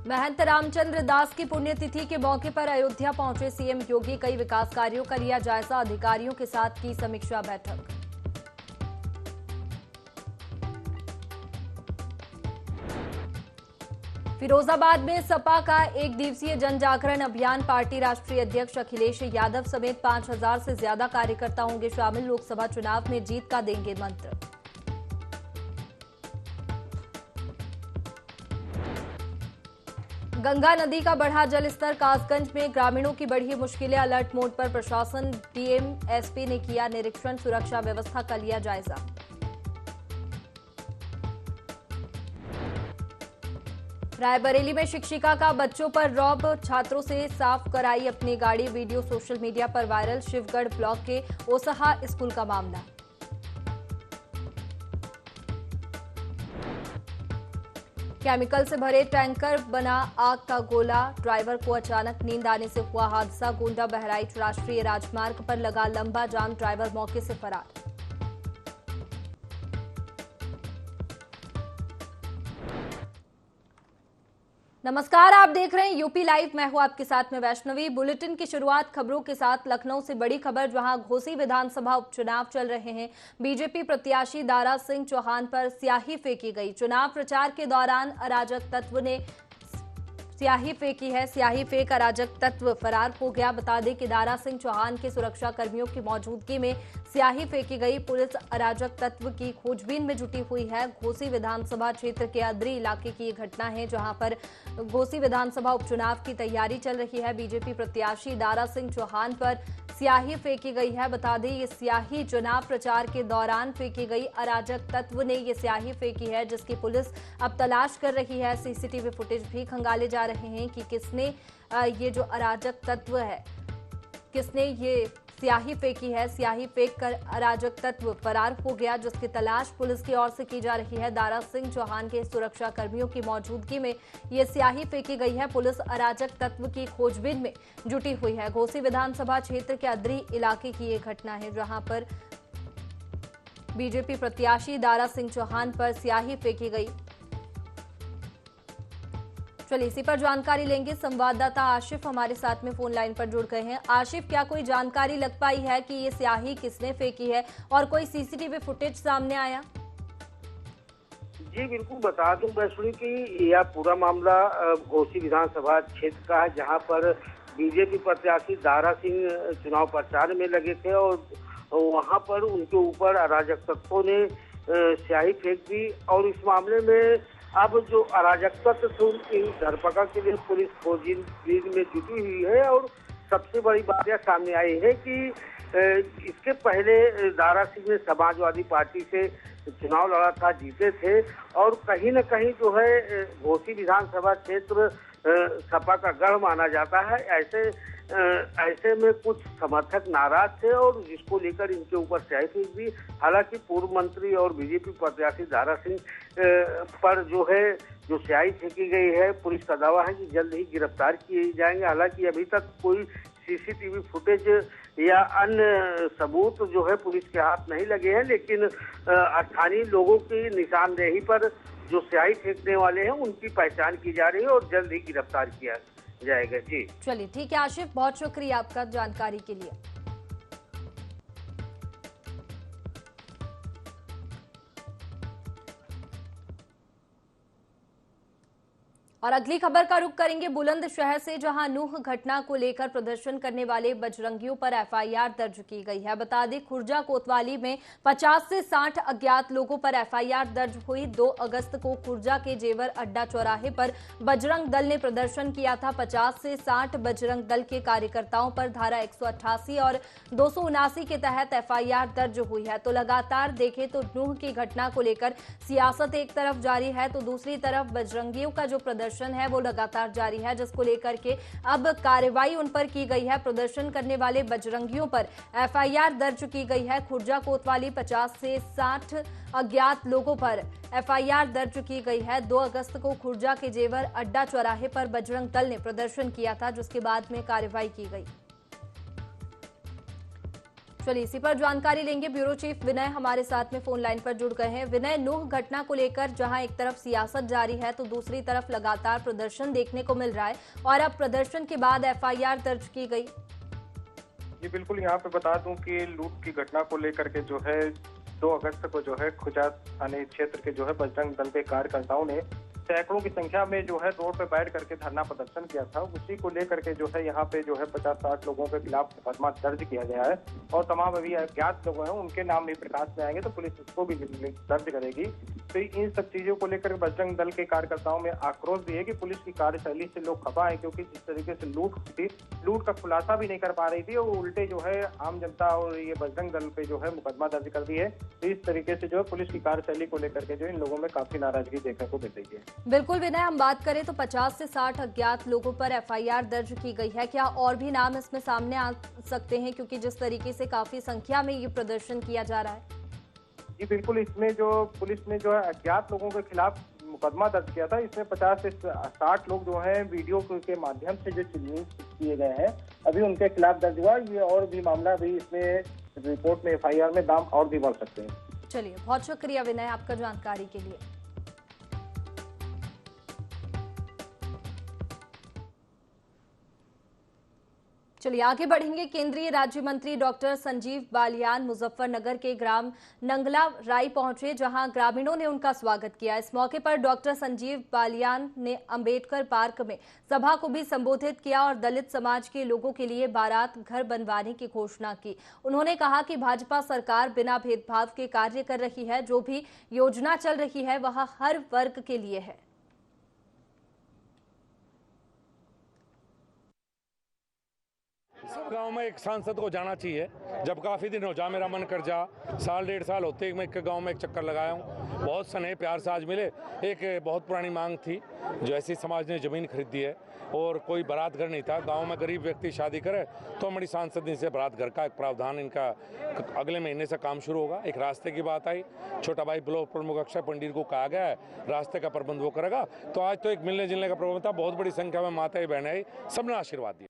महंत रामचंद्र दास की पुण्यतिथि के मौके पर अयोध्या पहुंचे सीएम योगी। कई विकास कार्यों का लिया जायजा, अधिकारियों के साथ की समीक्षा बैठक। फिरोजाबाद में सपा का एक दिवसीय जन जागरण अभियान। पार्टी राष्ट्रीय अध्यक्ष अखिलेश यादव समेत 5,000 से ज्यादा कार्यकर्ता होंगे शामिल। लोकसभा चुनाव में जीत का देंगे मंत्र। गंगा नदी का बढ़ा जलस्तर। कासगंज में ग्रामीणों की बढ़ी मुश्किलें। अलर्ट मोड पर प्रशासन। डीएम एसपी ने किया निरीक्षण। सुरक्षा व्यवस्था का लिया जायजा। रायबरेली में शिक्षिका का बच्चों पर रौब। छात्रों से साफ कराई अपनी गाड़ी। वीडियो सोशल मीडिया पर वायरल। शिवगढ़ ब्लॉक के ओसहा स्कूल का मामला। केमिकल से भरे टैंकर बना आग का गोला। ड्राइवर को अचानक नींद आने से हुआ हादसा। गोंडा बहराइच राष्ट्रीय राजमार्ग पर लगा लंबा जाम। ड्राइवर मौके से फरार। नमस्कार, आप देख रहे हैं यूपी लाइव। मैं हूं आपके साथ में वैष्णवी। बुलेटिन की शुरुआत खबरों के साथ। लखनऊ से बड़ी खबर, जहां घोसी विधानसभा उपचुनाव चल रहे हैं। बीजेपी प्रत्याशी दारा सिंह चौहान पर स्याही फेंकी गई। चुनाव प्रचार के दौरान अराजक तत्व ने स्याही फेंकी है। स्याही फेंक अराजक तत्व फरार हो गया। बता दें कि दारा सिंह चौहान के सुरक्षा कर्मियों की मौजूदगी में स्याही फेंकी गई। पुलिस अराजक तत्व की खोजबीन में जुटी हुई है। घोसी विधानसभा क्षेत्र के अद्री इलाके की ये घटना है, जहां पर घोसी विधानसभा उपचुनाव की तैयारी चल रही है। बीजेपी प्रत्याशी दारा सिंह चौहान पर स्याही फेंकी गई है। बता दें, ये स्याही चुनाव प्रचार के दौरान फेंकी गई। अराजक तत्व ने ये स्याही फेंकी है, जिसकी पुलिस अब तलाश कर रही है। सीसीटीवी फुटेज भी खंगाले जा रहे हैं कि किसने ये जो अराजक तत्व है, किसने ये स्याही फेंकी है। स्याही फेंक कर अराजक तत्व फरार हो गया, जिसकी तलाश पुलिस की ओर से की जा रही है। दारा सिंह चौहान के सुरक्षा कर्मियों की मौजूदगी में ये स्याही फेंकी गई है। पुलिस अराजक तत्व की खोजबीन में जुटी हुई है। घोसी विधानसभा क्षेत्र के अद्री इलाके की ये घटना है, जहां पर बीजेपी प्रत्याशी दारा सिंह चौहान पर स्याही फेंकी गई। चलिए इसी पर जानकारी लेंगे। संवाददाता आशिफ हमारे साथ में फोन लाइन पर जुड़ गए हैं। आशिफ, क्या कोई जानकारी लग पाई है कि ये स्याही किसने फेंकी है और कोई सीसीटीवी फुटेज सामने आया? जी बिल्कुल, बता दूं वैष्णवी कि यह पूरा मामला घोसी विधानसभा क्षेत्र का है, जहां पर बीजेपी प्रत्याशी दारा सिंह चुनाव प्रचार में लगे थे और वहां पर उनके ऊपर अराजक तत्वों ने स्याही फेंक दी। और इस मामले में अब जो अराजक तत्व थे उनकी धरपकड़ के लिए पुलिस खोजबीन में जुटी हुई है। और सबसे बड़ी बात यह सामने आई है कि इसके पहले दारा सिंह ने समाजवादी पार्टी से चुनाव लड़ा था, जीते थे। और कहीं न कहीं जो है घोसी विधानसभा क्षेत्र सपा का गढ़ माना जाता है। ऐसे में कुछ समर्थक नाराज थे और जिसको लेकर इनके ऊपर स्याही फेंक दी। हालांकि पूर्व मंत्री और बीजेपी प्रत्याशी दारा सिंह पर जो स्याही फेंकी गई है, पुलिस का दावा है कि जल्द ही गिरफ्तार किए जाएंगे। हालांकि अभी तक कोई सीसीटीवी फुटेज या अन्य सबूत जो है पुलिस के हाथ नहीं लगे हैं, लेकिन स्थानीय लोगों की निशानदेही पर जो स्याही फेंकने वाले हैं उनकी पहचान की जा रही है और जल्द ही गिरफ्तार किया जाएगा। जी चलिए ठीक है आशिफ, बहुत शुक्रिया आपका जानकारी के लिए। और अगली खबर का रुख करेंगे बुलंदशहर से, जहां नूह घटना को लेकर प्रदर्शन करने वाले बजरंगियों पर एफआईआर दर्ज की गई है। बता दें, खुर्जा कोतवाली में 50 से 60 अज्ञात लोगों पर एफआईआर दर्ज हुई। 2 अगस्त को खुर्जा के जेवर अड्डा चौराहे पर बजरंग दल ने प्रदर्शन किया था। 50 से 60 बजरंग दल के कार्यकर्ताओं पर धारा 188 और 279 के तहत एफआईआर दर्ज हुई है। तो लगातार देखें तो नूह की घटना को लेकर सियासत एक तरफ जारी है, तो दूसरी तरफ बजरंगियों का जो प्रदर्शन है वो लगातार जारी है, जिसको लेकर के अब कार्रवाई उन पर की गई है। प्रदर्शन करने वाले बजरंगियों पर एफआईआर दर्ज की गई है। खुर्जा कोतवाली 50 से 60 अज्ञात लोगों पर एफआईआर दर्ज की गई है। 2 अगस्त को खुर्जा के जेवर अड्डा चौराहे पर बजरंग दल ने प्रदर्शन किया था, जिसके बाद में कार्रवाई की गई। चलिए इसी पर जानकारी लेंगे। ब्यूरो चीफ विनय हमारे साथ में फोन लाइन पर जुड़ गए हैं। विनय, नूह घटना को लेकर जहां एक तरफ सियासत जारी है तो दूसरी तरफ लगातार प्रदर्शन देखने को मिल रहा है और अब प्रदर्शन के बाद एफआईआर दर्ज की गई। जी बिल्कुल, यहाँ पे बता दूं कि लूट की घटना को लेकर के जो है 2 अगस्त को जो है खुजा थाने क्षेत्र के जो है बजरंग दल के कार्यकर्ताओं ने सैकड़ों की संख्या में जो है रोड पे बैठ करके धरना प्रदर्शन किया था। उसी को लेकर के जो है यहाँ पे जो है 50-60 लोगों के खिलाफ मुकदमा दर्ज किया गया है और तमाम अभी अज्ञात लोग हैं उनके नाम भी प्रकाश में आएंगे तो पुलिस उसको भी दर्ज करेगी। तो इन सब चीजों को लेकर बजरंग दल के कार्यकर्ताओं में आक्रोश भी है कि पुलिस की कार्यशैली से लोग खफा है, क्योंकि जिस तरीके से लूट का खुलासा भी नहीं कर पा रही थी और उल्टे जो है आम जनता और ये बजरंग दल पे जो है मुकदमा दर्ज कर दी है। तो इस तरीके से जो है पुलिस की कार्यशैली को लेकर के जो इन लोगों में काफी नाराजगी देखने को मिल रही है। बिल्कुल विनय, हम बात करें तो 50 से 60 अज्ञात लोगों पर एफआईआर दर्ज की गई है। क्या और भी नाम इसमें सामने आ सकते हैं, क्योंकि जिस तरीके से काफी संख्या में ये प्रदर्शन किया जा रहा है? जी बिल्कुल, इसमें जो पुलिस ने जो है अज्ञात लोगों के खिलाफ मुकदमा दर्ज किया था, इसमें 50 से 60 लोग जो हैं वीडियो के माध्यम से जो चिन्हित किए गए हैं अभी उनके खिलाफ दर्ज हुआ। ये और भी मामला भी इसमें रिपोर्ट में एफआईआर में दाम और भी बढ़ सकते हैं। चलिए, बहुत शुक्रिया विनय आपका जानकारी के लिए। चलिए आगे बढ़ेंगे। केंद्रीय राज्य मंत्री डॉक्टर संजीव बालियान मुजफ्फरनगर के ग्राम नंगला राई पहुंचे, जहां ग्रामीणों ने उनका स्वागत किया। इस मौके पर डॉक्टर संजीव बालियान ने अंबेडकर पार्क में सभा को भी संबोधित किया और दलित समाज के लोगों के लिए बारात घर बनवाने की घोषणा की। उन्होंने कहा कि भाजपा सरकार बिना भेदभाव के कार्य कर रही है। जो भी योजना चल रही है वह हर वर्ग के लिए है। सब गांव में एक सांसद को जाना चाहिए। जब काफ़ी दिन हो जा, मेरा मन कर जा, 1.5 साल होते मैं एक गांव में एक चक्कर लगाया हूं। बहुत स्नेह प्यार से आज मिले। एक बहुत पुरानी मांग थी जो ऐसी समाज ने ज़मीन खरीदी है और कोई बारात घर नहीं था। गांव में गरीब व्यक्ति शादी करे तो हमारी सांसद से बारात घर का एक प्रावधान इनका अगले महीने से काम शुरू होगा। एक रास्ते की बात आई, छोटा भाई ब्लॉक प्रमुख अक्षय पंडित को कहा गया है रास्ते का प्रबंध वो करेगा। तो आज तो एक मिलने जुलने का प्रबंध था। बहुत बड़ी संख्या में माताएं बहनें आई, सबने आशीर्वाद दिया।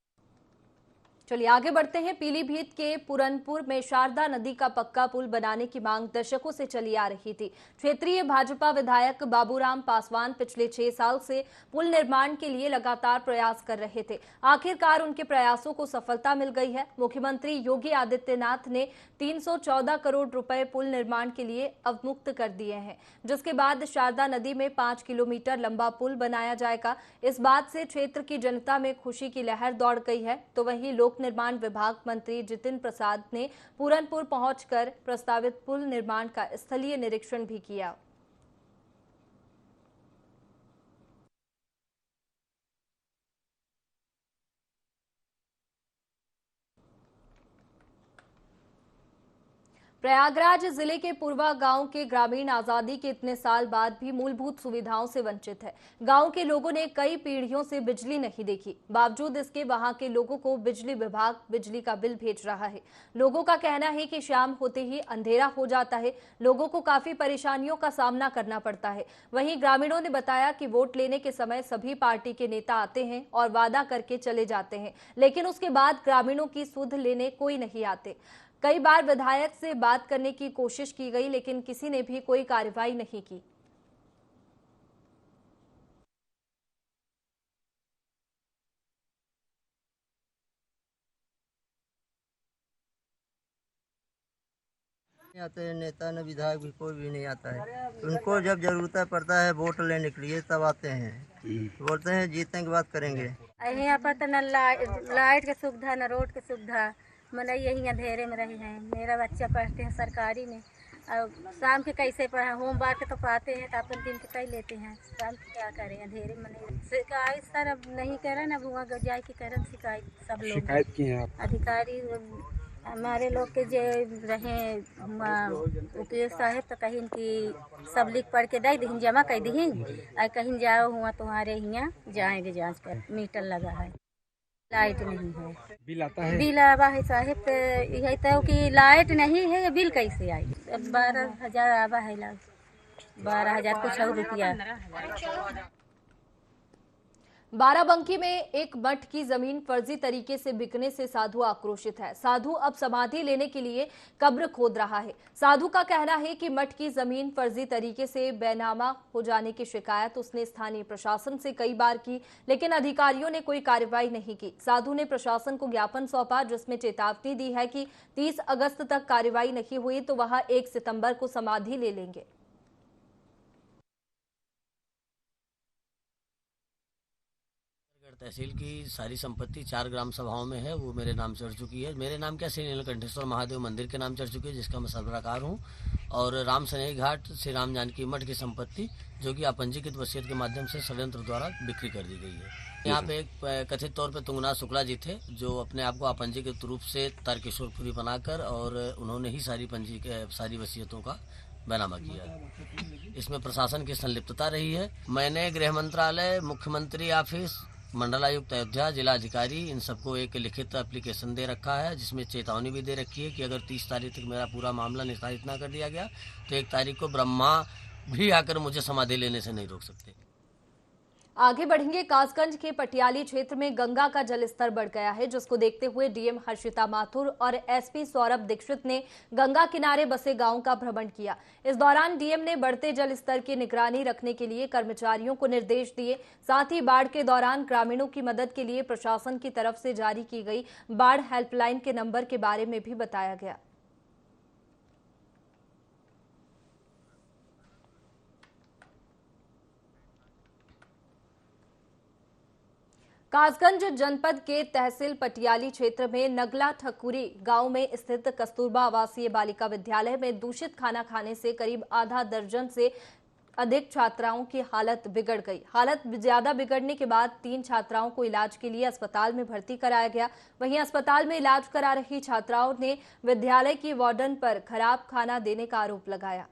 चलिए आगे बढ़ते हैं। पीलीभीत के पुरनपुर में शारदा नदी का पक्का पुल बनाने की मांग दशकों से चली आ रही थी। क्षेत्रीय भाजपा विधायक बाबूराम पासवान पिछले 6 साल से पुल निर्माण के लिए लगातार प्रयास कर रहे थे। आखिरकार उनके प्रयासों को सफलता मिल गई है। मुख्यमंत्री योगी आदित्यनाथ ने 314 करोड़ रुपए पुल निर्माण के लिए अवमुक्त कर दिए हैं, जिसके बाद शारदा नदी में 5 किलोमीटर लंबा पुल बनाया जाएगा। इस बात से क्षेत्र की जनता में खुशी की लहर दौड़ गई है। तो वहीं लोक निर्माण विभाग मंत्री जितिन प्रसाद ने पूरनपुर पहुंचकर प्रस्तावित पुल निर्माण का स्थलीय निरीक्षण भी किया। प्रयागराज जिले के पूर्वा गांव के ग्रामीण आजादी के इतने साल बाद भी मूलभूत सुविधाओं से वंचित है। गांव के लोगों ने कई पीढ़ियों से बिजली नहीं देखी, बावजूद इसके वहां के लोगों को बिजली विभाग बिजली का बिल भेज रहा है। लोगों का कहना है कि शाम होते ही अंधेरा हो जाता है। लोगों को काफी परेशानियों का सामना करना पड़ता है। वहीं ग्रामीणों ने बताया कि वोट लेने के समय सभी पार्टी के नेता आते हैं और वादा करके चले जाते हैं, लेकिन उसके बाद ग्रामीणों की सुध लेने कोई नहीं आते। कई बार विधायक से बात करने की कोशिश की गई, लेकिन किसी ने भी कोई कार्रवाई नहीं की। आते हैं नेता न विधायक भी, कोई भी नहीं आता है। उनको जब जरूरत पड़ता है वोट लेने के लिए तब आते हैं। बोलते हैं जीतने की बात करेंगे। यहाँ पर तो न लाइट की सुविधा न रोड की सुविधा, मैंने यही अंधेरे में रही हैं। मेरा बच्चा पढ़ते हैं सरकारी में और शाम के कैसे पढ़ा, होमवर्क तो पाते हैं तो अपन दिन के कई लेते हैं, शाम के क्या करें अंधेरे में। शिकायत सर अब नहीं करें, अब हुआ गजाई की करें शिकायत। सब लोग शिकायत की है अधिकारी हमारे लोग के जो रहे वकील साहब तो कहीं की सब लिख पढ़ के दे दी, जमा कर दी। कहीं जाओ हुआ तुम्हारे यहाँ जाएंगे जांच कर, मीटर लगा है, लाइट नहीं है, बिल आता है। बिल आवा है साहब, तो यही तो कि लाइट नहीं है, बिल कैसे आई? 12,000 आवा है, 12,000 कुछ और रुपया। बाराबंकी में एक मठ की जमीन फर्जी तरीके से बिकने से साधु आक्रोशित है। साधु अब समाधि लेने के लिए कब्र खोद रहा है। साधु का कहना है कि मठ की जमीन फर्जी तरीके से बेनामा हो जाने की शिकायत उसने स्थानीय प्रशासन से कई बार की, लेकिन अधिकारियों ने कोई कार्रवाई नहीं की। साधु ने प्रशासन को ज्ञापन सौंपा, जिसमें चेतावनी दी है कि 30 अगस्त तक कार्रवाई नहीं हुई तो वह 1 सितंबर को समाधि ले लेंगे। तहसील की सारी संपत्ति 4 ग्राम सभाओं में है, वो मेरे नाम चढ़ चुकी है। मेरे नाम क्या, श्री नीलकंठेश्वर महादेव मंदिर के नाम चढ़ चुकी है, जिसका मैं सरबराहकार हूँ। और राम सनेही घाट श्री राम जानकी मठ की संपत्ति जो कि अपंजीकृत वसीयत के माध्यम से षड्यंत्र द्वारा बिक्री कर दी गई है। यहाँ पे एक कथित तौर पे तुंगनाथ शुक्ला जी थे, जो अपने आप को अपंजीकृत रूप से तारकेश्वरपुरी बनाकर और उन्होंने ही सारी वसीयतों का बैनामा किया। इसमें प्रशासन की संलिप्तता रही है। मैंने गृह मंत्रालय, मुख्यमंत्री ऑफिस, मंडलायुक्त अयोध्या, जिला अधिकारी, इन सबको एक लिखित एप्लीकेशन दे रखा है, जिसमें चेतावनी भी दे रखी है कि अगर 30 तारीख तक मेरा पूरा मामला निस्तारित ना कर दिया गया तो 1 तारीख को ब्रह्मा भी आकर मुझे समाधि लेने से नहीं रोक सकते। आगे बढ़ेंगे। कासगंज के पटियाली क्षेत्र में गंगा का जलस्तर बढ़ गया है, जिसको देखते हुए डीएम हर्षिता माथुर और एसपी सौरभ दीक्षित ने गंगा किनारे बसे गांवों का भ्रमण किया। इस दौरान डीएम ने बढ़ते जलस्तर की निगरानी रखने के लिए कर्मचारियों को निर्देश दिए। साथ ही बाढ़ के दौरान ग्रामीणों की मदद के लिए प्रशासन की तरफ से जारी की गई बाढ़ हेल्पलाइन के नंबर के बारे में भी बताया गया। कासगंज जनपद के तहसील पटियाली क्षेत्र में नगला ठकुरी गांव में स्थित कस्तूरबा आवासीय बालिका विद्यालय में दूषित खाना खाने से करीब आधा दर्जन से अधिक छात्राओं की हालत बिगड़ गई। हालत ज्यादा बिगड़ने के बाद 3 छात्राओं को इलाज के लिए अस्पताल में भर्ती कराया गया। वहीं अस्पताल में इलाज करा रही छात्राओं ने विद्यालय की वार्डन पर खराब खाना देने का आरोप लगाया।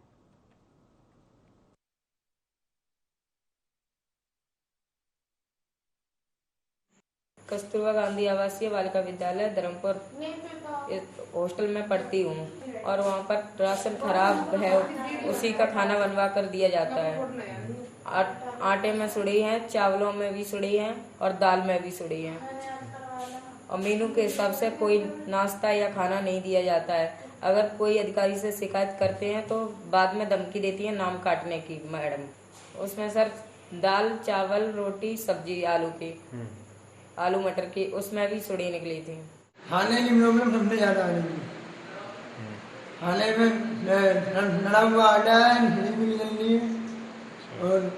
कस्तूरबा गांधी आवासीय बालिका विद्यालय धर्मपुर हॉस्टल में पढ़ती हूँ और वहाँ पर राशन खराब है, उसी का खाना बनवा कर दिया जाता है। आटे में सुड़ी है, चावलों में भी सुड़ी है और दाल में भी सुड़ी है। और मेनू के हिसाब से कोई नाश्ता या खाना नहीं दिया जाता है। अगर कोई अधिकारी से शिकायत करते हैं तो बाद में धमकी देती है नाम काटने की मैडम। उसमें सर दाल, चावल, रोटी, सब्जी आलू मटर की, उसमें भी सुड़ी निकली थी। खाने की प्रॉब्लम सबसे ज्यादा है। खाने में नड़ा हुआ आटा है, खिचड़ी भी निकल रही है और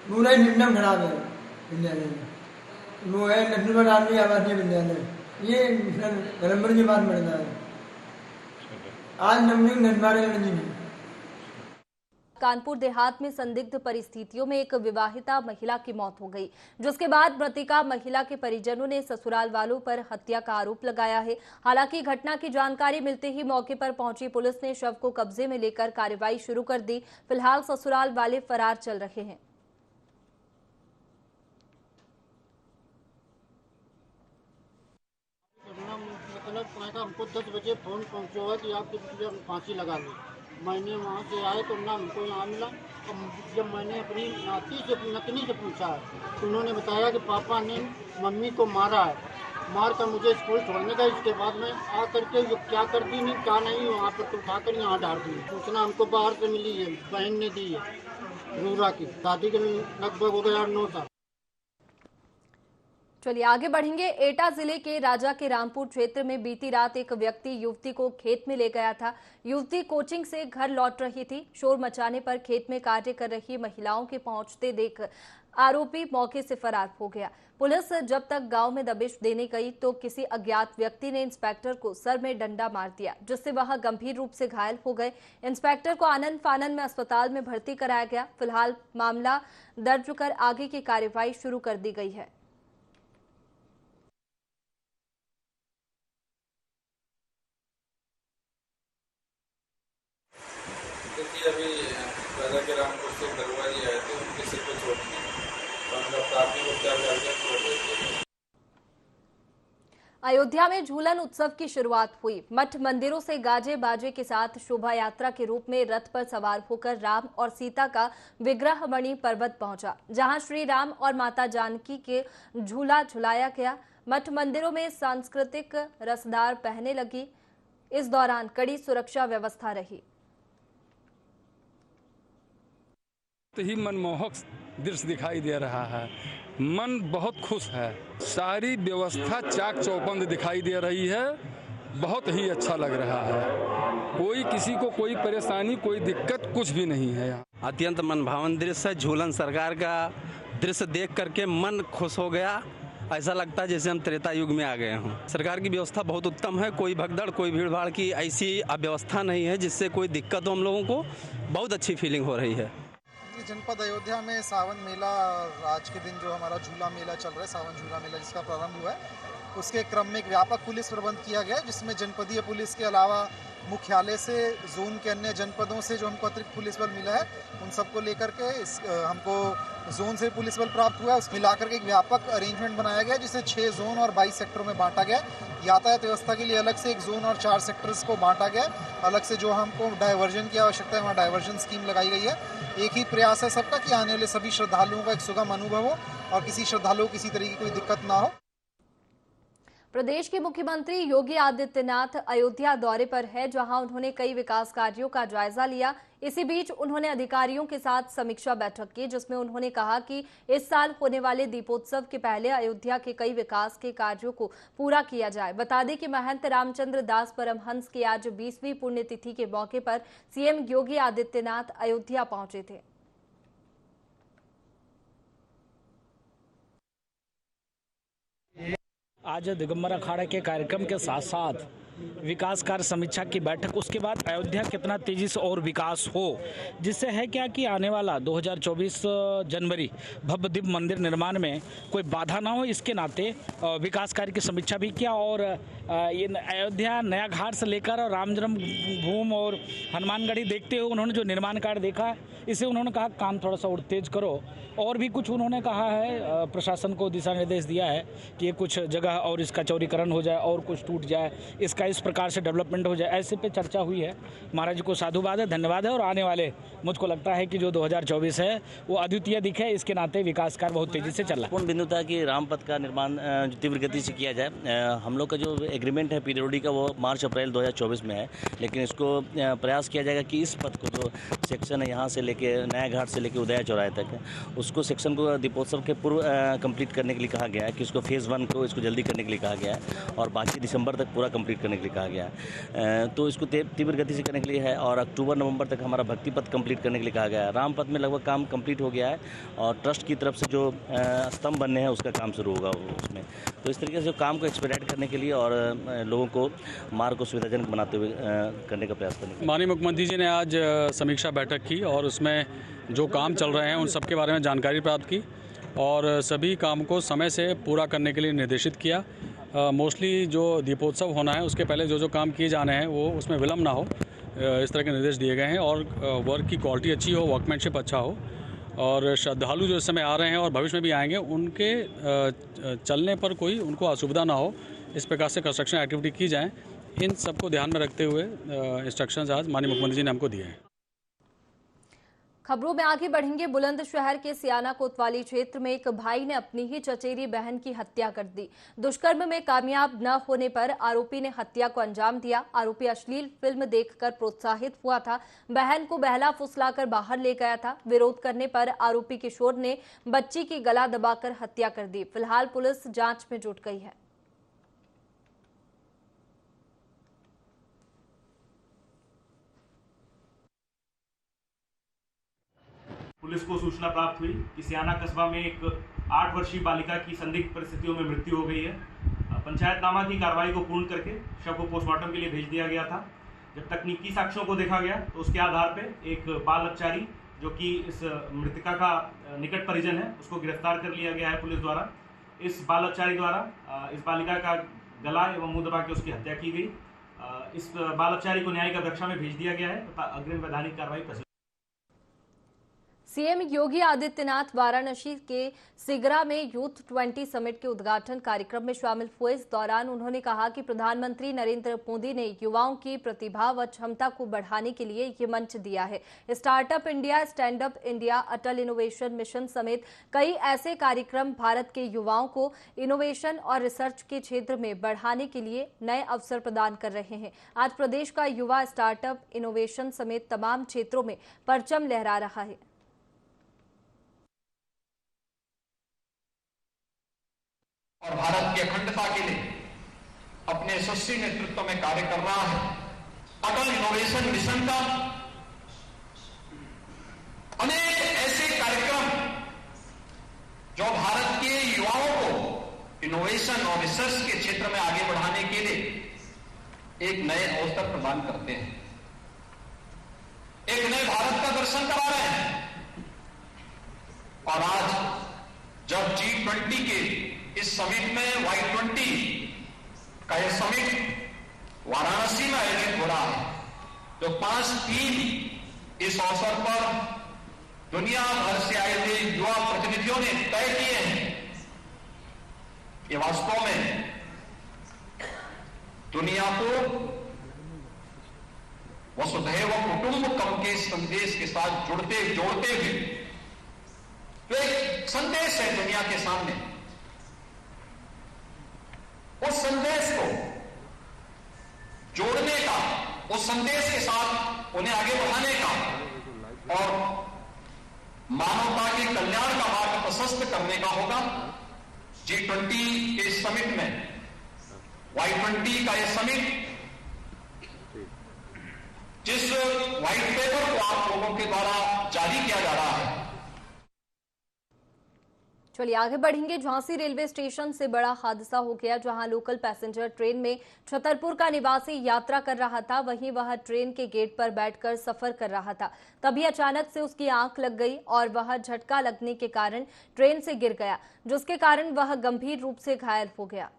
पूरा ही सिस्टम खराब है विद्यालय में। वो है कस्तूरबा गांधी आवासीय विद्यालय, ये धर्मपुर के बाद पड़ता है। आज नवनियुक्त निर्माण में कानपुर देहात में संदिग्ध परिस्थितियों में एक विवाहिता महिला की मौत हो गई, जिसके बाद मृतका महिला के परिजनों ने ससुराल वालों पर हत्या का आरोप लगाया है। हालांकि घटना की जानकारी मिलते ही मौके पर पहुंची पुलिस ने शव को कब्जे में लेकर कार्रवाई शुरू कर दी। फिलहाल ससुराल वाले फरार चल रहे हैं। मतलब हमको 10 बजे फोन पहुंचा कि आपकी फांसी लगा ली। मैंने वहाँ से आए तो ना हमको यहाँ मिला। जब मैंने अपनी नतनी से पूछा तो उन्होंने बताया कि पापा ने मम्मी को मारा है, मार कर मुझे स्कूल छोड़ने का। इसके बाद में आ करके जो क्या कर दी नहीं क्या नहीं, वहाँ पर तो उठा कर यहाँ डाल दी। सूचना हमको बाहर से मिली है, बहन ने दी है। रूरा की शादी के लगभग हो गया 9 साल। चलिए आगे बढ़ेंगे। एटा जिले के राजा के रामपुर क्षेत्र में बीती रात एक व्यक्ति युवती को खेत में ले गया था। युवती कोचिंग से घर लौट रही थी। शोर मचाने पर खेत में कार्य कर रही महिलाओं के पहुंचते देख आरोपी मौके से फरार हो गया। पुलिस जब तक गांव में दबिश देने गई तो किसी अज्ञात व्यक्ति ने इंस्पेक्टर को सर में डंडा मार दिया, जिससे वह गंभीर रूप से घायल हो गए। इंस्पेक्टर को आनन फानन में अस्पताल में भर्ती कराया गया। फिलहाल मामला दर्ज कर आगे की कार्यवाही शुरू कर दी गई है। अभी राजा के रामपुर से दरवाजे आए थे, उनके सिर पे चोट थी, उनका प्राथमिक उपचार करके छोड़ देते। अयोध्या में झूलन उत्सव की शुरुआत हुई। मठ मंदिरों से गाजे बाजे के साथ शोभा यात्रा के रूप में रथ पर सवार होकर राम और सीता का विग्रह मणि पर्वत पहुंचा, जहां श्री राम और माता जानकी के झूला झुलाया गया। मठ मंदिरों में सांस्कृतिक रसदार बहने लगी। इस दौरान कड़ी सुरक्षा व्यवस्था रही। ही मनमोहक दृश्य दिखाई दे रहा है। मन बहुत खुश है। सारी व्यवस्था चाक चौबंद दिखाई दे रही है। बहुत ही अच्छा लग रहा है। कोई किसी को कोई परेशानी, कोई दिक्कत कुछ भी नहीं है। अत्यंत मनभावन दृश्य है। झूलन सरकार का दृश्य देख करके मन खुश हो गया। ऐसा लगता है जैसे हम त्रेता युग में आ गए हों। सरकार की व्यवस्था बहुत उत्तम है। कोई भगदड़, कोई भीड़भाड़ की ऐसी अव्यवस्था नहीं है जिससे कोई दिक्कत हो हम लोगों को। बहुत अच्छी फीलिंग हो रही है। जनपद अयोध्या में सावन मेला, आज के दिन जो हमारा झूला मेला चल रहा है, सावन झूला मेला जिसका प्रारंभ हुआ है, उसके क्रम में एक व्यापक पुलिस प्रबंध किया गया है, जिसमें जनपदीय पुलिस के अलावा मुख्यालय से जोन के अन्य जनपदों से जो हमको अतिरिक्त पुलिस बल मिला है, उन सबको लेकर के हमको जोन से पुलिस बल प्राप्त हुआ है। उसको मिलाकर के एक व्यापक अरेंजमेंट बनाया गया, जिसे 6 जोन और 22 सेक्टरों में बांटा गया। यातायात व्यवस्था के लिए अलग से एक जोन और 4 सेक्टर्स को बांटा गया। अलग से जो हमको डायवर्जन की आवश्यकता है, वहाँ डायवर्जन स्कीम लगाई गई है। एक ही प्रयास है सबका कि आने वाले सभी श्रद्धालुओं का एक सुगम अनुभव हो और किसी श्रद्धालु को किसी तरह की कोई दिक्कत ना हो। प्रदेश के मुख्यमंत्री योगी आदित्यनाथ अयोध्या दौरे पर है, जहां उन्होंने कई विकास कार्यों का जायजा लिया। इसी बीच उन्होंने अधिकारियों के साथ समीक्षा बैठक की, जिसमें उन्होंने कहा कि इस साल होने वाले दीपोत्सव के पहले अयोध्या के कई विकास के कार्यों को पूरा किया जाए। बता दें कि महंत रामचंद्र दास परमहंस की आज 20वीं पुण्यतिथि के मौके पर सीएम योगी आदित्यनाथ अयोध्या पहुंचे थे। आज दिगंबर अखाड़ा के कार्यक्रम के साथ साथ विकास कार्य समीक्षा की बैठक, उसके बाद अयोध्या कितना तेजी से और विकास हो, जिससे है क्या कि आने वाला 2024 जनवरी भव्य दिव्य मंदिर निर्माण में कोई बाधा ना हो, इसके नाते विकास कार्य की समीक्षा भी किया। और ये अयोध्या नया घाट से लेकर राम जन्मभूमि और हनुमानगढ़ी देखते हुए उन्होंने जो निर्माण कार्य देखा, इसे उन्होंने कहा काम थोड़ा सा और तेज करो। और भी कुछ उन्होंने कहा है, प्रशासन को दिशा निर्देश दिया है कि ये कुछ जगह और इसका चौड़ीकरण हो जाए और कुछ टूट जाए, इसका इस प्रकार से डेवलपमेंट हो जाए। ऐसे पे चर्चा हुई है। महाराज जी को साधुवाद है, धन्यवाद है। और आने वाले मुझको लगता है कि जो 2024 है वो अद्वितीय दिखे, इसके नाते विकास कार्य बहुत तेजी से चल रहा है। पूर्ण बिंदु था कि रामपथ का निर्माण तीव्र गति से किया जाए। हम लोग का जो एग्रीमेंट है पीडब्ल्यूडी का, वो मार्च अप्रैल 2024 में है, लेकिन इसको प्रयास किया जाएगा कि इस पथ को जो सेक्शन है यहाँ से लेके नया घाट से लेके उदया चौराहे तक, उसको सेक्शन को दीपोत्सव के पूर्व कंप्लीट करने के लिए कहा गया है कि उसको फेज़ 1 को इसको जल्दी करने के लिए कहा गया है और बाकी दिसंबर तक पूरा कंप्लीट करने के लिए कहा गया है। तो इसको तीव्र गति से करने के लिए है और अक्टूबर नवंबर तक हमारा भक्ति पथ कंप्लीट करने के लिए कहा गया है। राम पथ में लगभग काम कंप्लीट हो गया है और ट्रस्ट की तरफ से जो स्तंभ बनने हैं उसका काम शुरू होगा उसमें। तो इस तरीके से काम को एक्सपेडाइट करने के लिए और लोगों को मार्ग को सुविधाजनक बनाते हुए करने का प्रयास करने। माननीय मुख्यमंत्री जी ने आज समीक्षा बैठक की और उसमें जो काम चल रहे हैं उन सब के बारे में जानकारी प्राप्त की और सभी काम को समय से पूरा करने के लिए निर्देशित किया। मोस्टली जो दीपोत्सव होना है उसके पहले जो काम किए जाने हैं वो उसमें विलम्ब ना हो, इस तरह के निर्देश दिए गए हैं और वर्क की क्वालिटी अच्छी हो, वर्कमैनशिप अच्छा हो और श्रद्धालु जो इस समय आ रहे हैं और भविष्य में भी आएंगे उनके चलने पर कोई उनको असुविधा ना हो, इस प्रकार से कंस्ट्रक्शन एक्टिविटी की जाए। इन सबको ध्यान में रखते हुए इंस्ट्रक्शंस आज माननीय मुख्यमंत्री जी ने हमको दिए हैं। खबरों में आगे बढ़ेंगे। बुलंदशहर के सियाना कोतवाली क्षेत्र में एक भाई ने अपनी ही चचेरी बहन की हत्या कर दी। दुष्कर्म में कामयाब न होने पर आरोपी ने हत्या को अंजाम दिया। आरोपी अश्लील फिल्म देखकर प्रोत्साहित हुआ था, बहन को बहला फुसलाकर बाहर ले गया था। विरोध करने पर आरोपी किशोर ने बच्ची की गला दबाकर हत्या कर दी। फिलहाल पुलिस जांच में जुट गई है। पुलिस को सूचना प्राप्त हुई कि सियाना कस्बा में एक 8 वर्षीय बालिका की संदिग्ध परिस्थितियों में मृत्यु हो गई है। पंचायतनामा की कार्रवाई को पूर्ण करके शव को पोस्टमार्टम के लिए भेज दिया गया था। जब तकनीकी साक्ष्यों को देखा गया तो उसके आधार पर एक बाल अपचारी जो कि इस मृतका का निकट परिजन है उसको गिरफ्तार कर लिया गया है पुलिस द्वारा। इस बाल अपचारी द्वारा इस बालिका का गला एवं मुंह दबा के उसकी हत्या की गई। इस बाल अपचारी को न्यायिक अध्यक्षा में भेज दिया गया है तथा अग्रिम वैधानिक कार्रवाई सीएम योगी आदित्यनाथ वाराणसी के सिगरा में यूथ 20 समिट के उद्घाटन कार्यक्रम में शामिल हुए। इस दौरान उन्होंने कहा कि प्रधानमंत्री नरेंद्र मोदी ने युवाओं की प्रतिभा व क्षमता को बढ़ाने के लिए ये मंच दिया है। Startup India, stand up India, Atal innovation mission समेत कई ऐसे कार्यक्रम भारत के युवाओं को इनोवेशन और रिसर्च के क्षेत्र में बढ़ाने के लिए नए अवसर प्रदान कर रहे हैं। आज प्रदेश का युवा स्टार्टअप, इनोवेशन समेत तमाम क्षेत्रों में परचम लहरा रहा है। और भारत की अखंडता के लिए अपने यशस्वी नेतृत्व में कार्य कर रहा है। अटल इनोवेशन मिशन का अनेक ऐसे कार्यक्रम जो भारत के युवाओं को इनोवेशन और रिसर्च के क्षेत्र में आगे बढ़ाने के लिए एक नए अवसर प्रदान करते हैं, एक नए भारत का दर्शन करा रहे हैं। और आज जब G20 के इस समिट में Y20 का यह समिट वाराणसी में आयोजित हो रहा है, तो 5 थीम इस अवसर पर दुनिया भर से आए हुए युवा प्रतिनिधियों ने तय किए हैं। ये वास्तव में दुनिया को वसुधैव कुटुंबकम के संदेश के साथ जोड़ते हुए तो एक संदेश है दुनिया के सामने। उस संदेश को जोड़ने का, उस संदेश के साथ उन्हें आगे बढ़ाने का और मानवता के कल्याण का मार्ग प्रशस्त करने का होगा। G20 के समिट में Y20 का यह समिट जिस व्हाइट पेपर को आप लोगों के द्वारा जारी किया जा रहा है। चलिए आगे बढ़ेंगे। झांसी रेलवे स्टेशन से बड़ा हादसा हो गया, जहां लोकल पैसेंजर ट्रेन में छतरपुर का निवासी यात्रा कर रहा था। वहीं वह ट्रेन के गेट पर बैठकर सफर कर रहा था, तभी अचानक से उसकी आंख लग गई और वह झटका लगने के कारण ट्रेन से गिर गया, जिसके कारण वह गंभीर रूप से घायल हो गया।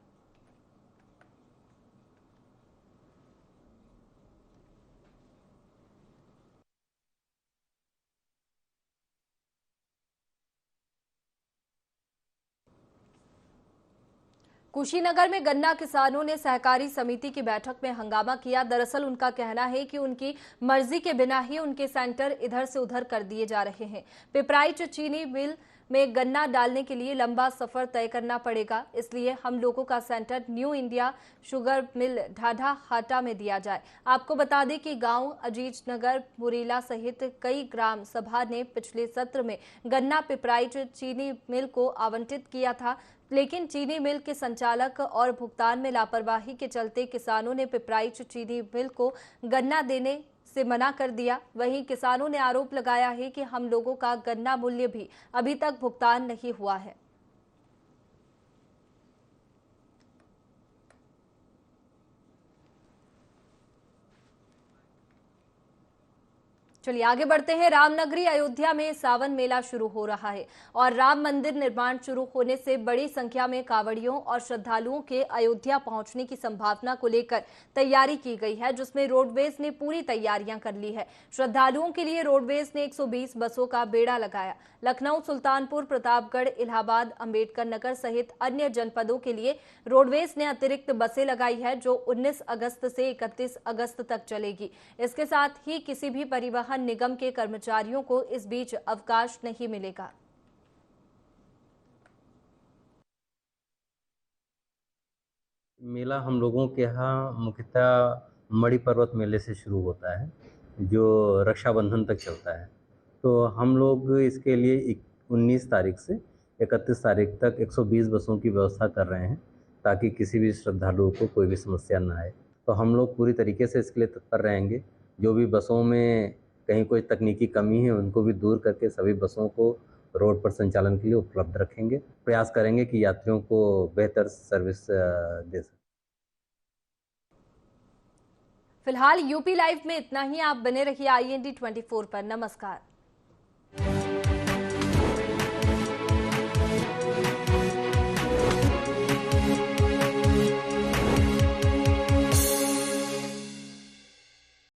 कुशीनगर में गन्ना किसानों ने सहकारी समिति की बैठक में हंगामा किया। दरअसल उनका कहना है कि उनकी मर्जी के बिना ही उनके सेंटर इधर से उधर कर दिए जा रहे हैं। पिपराइच चीनी मिल में गन्ना डालने के लिए लंबा सफर तय करना पड़ेगा, इसलिए हम लोगों का centre new India sugar mill Dhadha Hata में दिया जाए। आपको बता दें कि गांव अजीज नगर, मुरीला सहित कई ग्राम सभा ने पिछले सत्र में गन्ना पिपराइच चीनी मिल को आवंटित किया था, लेकिन चीनी मिल के संचालक और भुगतान में लापरवाही के चलते किसानों ने पिपराइच चीनी मिल को गन्ना देने से मना कर दिया। वहीं किसानों ने आरोप लगाया है कि हम लोगों का गन्ना मूल्य भी अभी तक भुगतान नहीं हुआ है। चलिए आगे बढ़ते हैं। रामनगरी अयोध्या में सावन मेला शुरू हो रहा है और राम मंदिर निर्माण शुरू होने से बड़ी संख्या में कांवड़ियों और श्रद्धालुओं के अयोध्या पहुंचने की संभावना को लेकर तैयारी की गई है, जिसमें रोडवेज ने पूरी तैयारियां कर ली है। श्रद्धालुओं के लिए रोडवेज ने 120 बसों का बेड़ा लगाया। लखनऊ, सुल्तानपुर, प्रतापगढ़, इलाहाबाद, अंबेडकर नगर सहित अन्य जनपदों के लिए रोडवेज ने अतिरिक्त बसें लगाई है, जो 19 अगस्त से 31 अगस्त तक चलेगी। इसके साथ ही किसी भी परिवहन निगम के कर्मचारियों को इस बीच अवकाश नहीं मिलेगा। मेला हम लोगों के यहाँ मुख्यतः मणि पर्वत मेले से शुरू होता है, जो रक्षाबंधन तक चलता है। तो हम लोग इसके लिए 19 तारीख से 31 तारीख तक 120 बसों की व्यवस्था कर रहे हैं, ताकि किसी भी श्रद्धालुओं को कोई भी समस्या ना आए। तो हम लोग पूरी तरीके से इसके लिए तत्पर रहेंगे। जो भी बसों में कहीं कोई तकनीकी कमी है, उनको भी दूर करके सभी बसों को रोड पर संचालन के लिए उपलब्ध रखेंगे। प्रयास करेंगे कि यात्रियों को बेहतर सर्विस दे सकें। फिलहाल यूपी लाइव में इतना ही। आप बने रहिए IND 24 पर। नमस्कार।